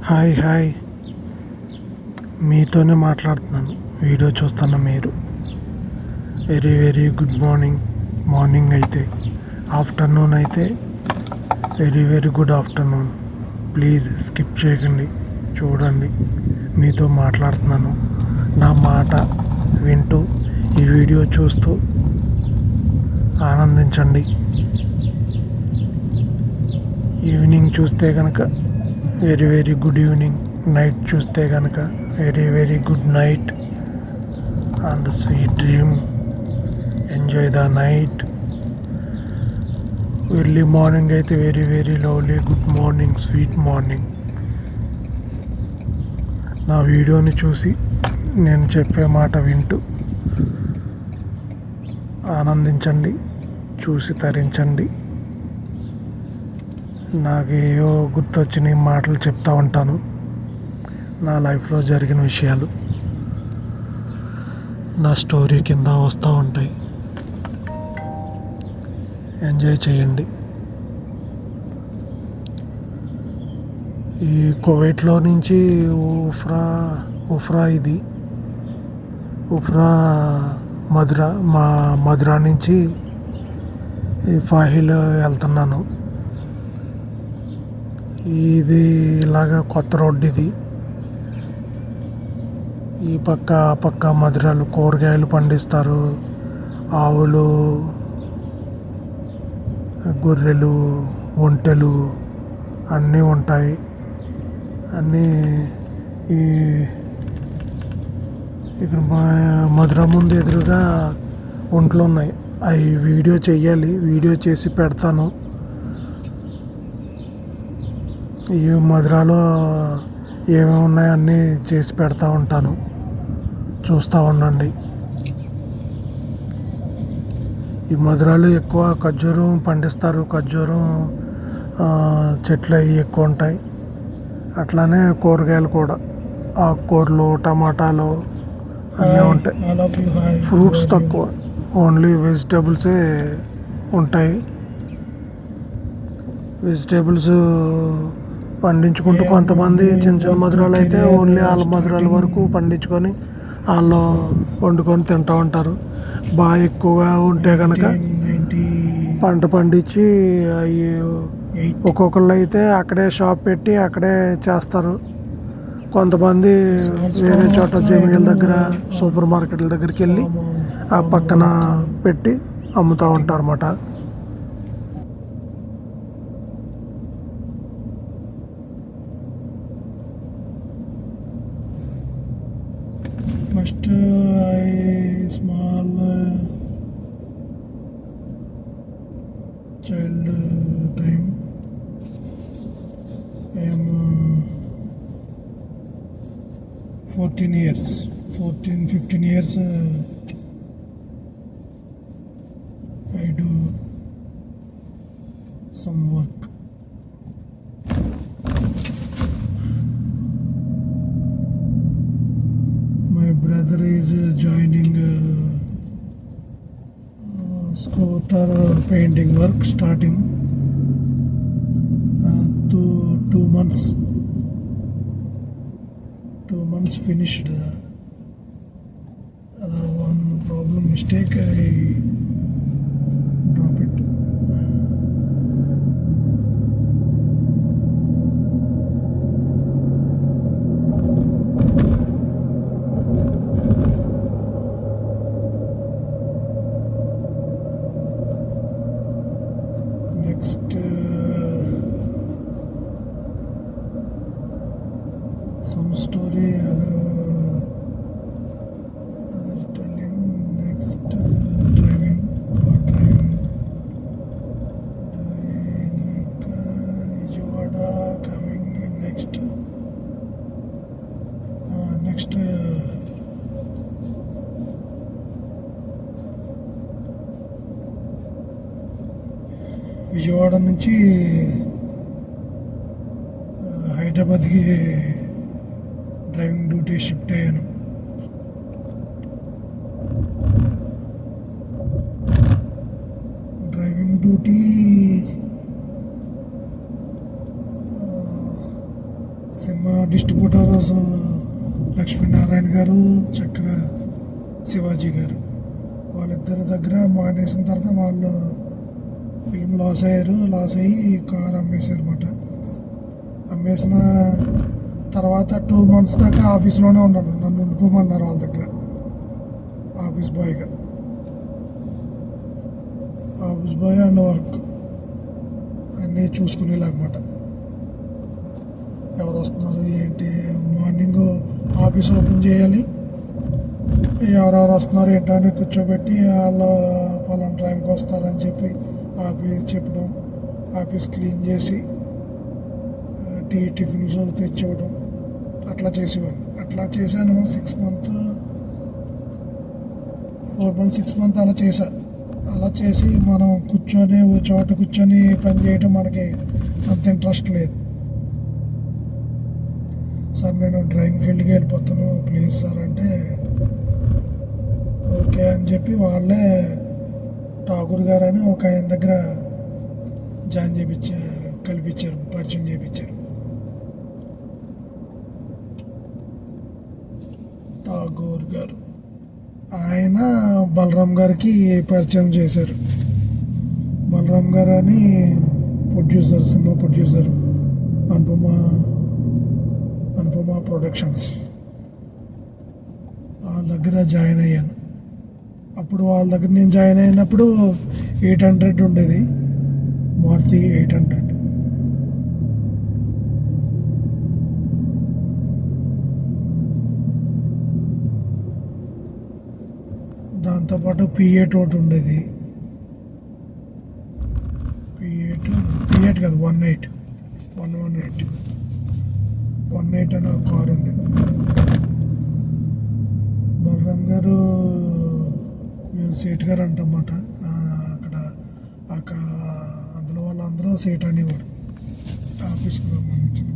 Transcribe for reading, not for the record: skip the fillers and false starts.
Hi hi మీతోనే మాట్లాడుతున్నాను. Video చూస్తున్న మీరు very very good morning. Morning అయితే, ఆఫ్టర్నూన్ అయితే very very good afternoon. Please skip చేయకండి, చూడండి. మీతో మాట్లాడుతున్నాను. నా మాట వింటూ ఈ వీడియో చూస్తూ ఆనందించండి. ఈవినింగ్ చూస్తే కనుక very very good evening. Night చూస్తే కనుక very very good night and the sweet dream. Enjoy the night. Early morning అయితే very very lovely good morning, sweet morning. నా వీడియోని చూసి నేను చెప్పే మాట వింటూ ఆనందించండి, చూసి తరించండి. నాకు ఏవో గుర్తొచ్చిన మాటలు చెప్తూ ఉంటాను. నా లైఫ్లో జరిగిన విషయాలు నా స్టోరీ కింద వస్తూ ఉంటాయి. ఎంజాయ్ చేయండి. ఈ కువైట్లో నుంచి ఉఫ్రా ఇది మధురా నుంచి ఈ ఫాహిల్ వెళ్తున్నాను. ఇది ఇలాగ కొత్త రోడ్డు ఇది. ఈ పక్క ఆ పక్క మధురాలు కూరగాయలు పండిస్తారు. ఆవులు, గొర్రెలు, ఒంటెలు అన్నీ ఉంటాయి. అన్నీ ఈ ఇక్కడ మధుర ముందు ఎదురుగా ఒంట్లు ఉన్నాయి. అవి వీడియో చెయ్యాలి, వీడియో చేసి పెడతాను. ఈ మధురాలో ఏమేమి ఉన్నాయో అన్నీ చేసి పెడతా ఉంటాను, చూస్తూ ఉండండి. ఈ మధురాలు ఎక్కువ ఖర్జూరం పండిస్తారు. ఖర్జూరం చెట్లు అవి ఎక్కువ ఉంటాయి. అట్లానే కూరగాయలు కూడా, ఆకుకూరలు, టమాటాలు అన్నీ ఉంటాయి. ఫ్రూట్స్ తక్కువ, ఓన్లీ వెజిటేబుల్సే ఉంటాయి. వెజిటేబుల్స్ పండించుకుంటూ కొంతమంది చిన్న చిన్న మధురాలు అయితే ఓన్లీ వాళ్ళ మధురాల వరకు పండించుకొని వాళ్ళు వండుకొని తింటూ ఉంటారు. బాగా ఎక్కువగా ఉంటే కనుక పంట పండించి అవి ఒక్కొక్కళ్ళు అయితే అక్కడే షాప్ పెట్టి అక్కడే చేస్తారు. కొంతమంది వేరే చోట జమీల దగ్గర, సూపర్ మార్కెట్ల దగ్గరికి వెళ్ళి ఆ పక్కన పెట్టి అమ్ముతూ ఉంటారు అన్నమాట. First, small child time. I am 14 years, 15 years. I do some work. Brother is joining scooter painting work starting 2 months. 2 months finished. One problem mistake, I drop it. Next, some story other telling. Next, driving, car driving. Vijayawada coming next. Next. Vijayawada నుంచి హైదరాబాద్కి driving duty shift అయ్యాను. Driving duty cinema distributors Lakshminarayana గారు, చక్ర శివాజీ గారు. వాళ్ళిద్దరి దగ్గర మానేసిన తర్వాత వాళ్ళు ఫిల్మ్ లాస్ అయ్యి కారు అమ్మేశారు అన్నమాట. అమ్మేసిన తర్వాత 2 months దాకా ఆఫీస్లోనే ఉన్నాను. నన్ను ఉండిపోమన్నారు వాళ్ళ దగ్గర ఆఫీస్ బాయ్ అండ్ వర్క్ అన్నీ చూసుకునేలాగమాట. ఎవరు వస్తున్నారు ఏంటి, మార్నింగ్ ఆఫీస్ ఓపెన్ చేయాలి, ఎవరెవరు వస్తున్నారు ఏంటని కూర్చోబెట్టి వాళ్ళు పలానా టైంకి వస్తారని చెప్పి ఆఫీస్ చెప్పడం, ఆఫీస్ క్లీన్ చేసి టిఫిన్స్ తెచ్చివ్వడం అట్లా చేసేవాడిని. అట్లా చేశాను 6 months 4 months 6 months అలా చేశాను. అలా చేసి మనం కూర్చొని ఓ చోట కూర్చొని పని చేయడం మనకి అంత ఇంట్రెస్ట్ లేదు. సార్ నేను డ్రాయింగ్ ఫీల్డ్కి వెళ్ళిపోతాను ప్లీజ్ సార్ అంటే ఓకే అని చెప్పి వాళ్ళే ఠాగూర్ గారు అని ఒక ఆయన దగ్గర కల్పించారు, పరిచయం చేయించారు. ఠాగూర్ గారు ఆయన బలరాం గారికి పరిచయం చేశారు. బలరాం గారు అని producer, cinema producer, Anupama productions. వాళ్ళ దగ్గర జాయిన్ అయ్యాను. అప్పుడు వాళ్ళ దగ్గర నేను జాయిన్ అయినప్పుడు 800 ఉండేది, మారుతి 800. దాంతోపాటు P8 ఒకటి ఉండేది. P8 కాదు 118 అనే ఒక కారు ఉండేది. బలరాం గారు మేము సేట్ గారు అంటమాట. అక్కడ అందులో వాళ్ళందరూ సేట్ అనేవారు ఆఫీస్కి సంబంధించిన.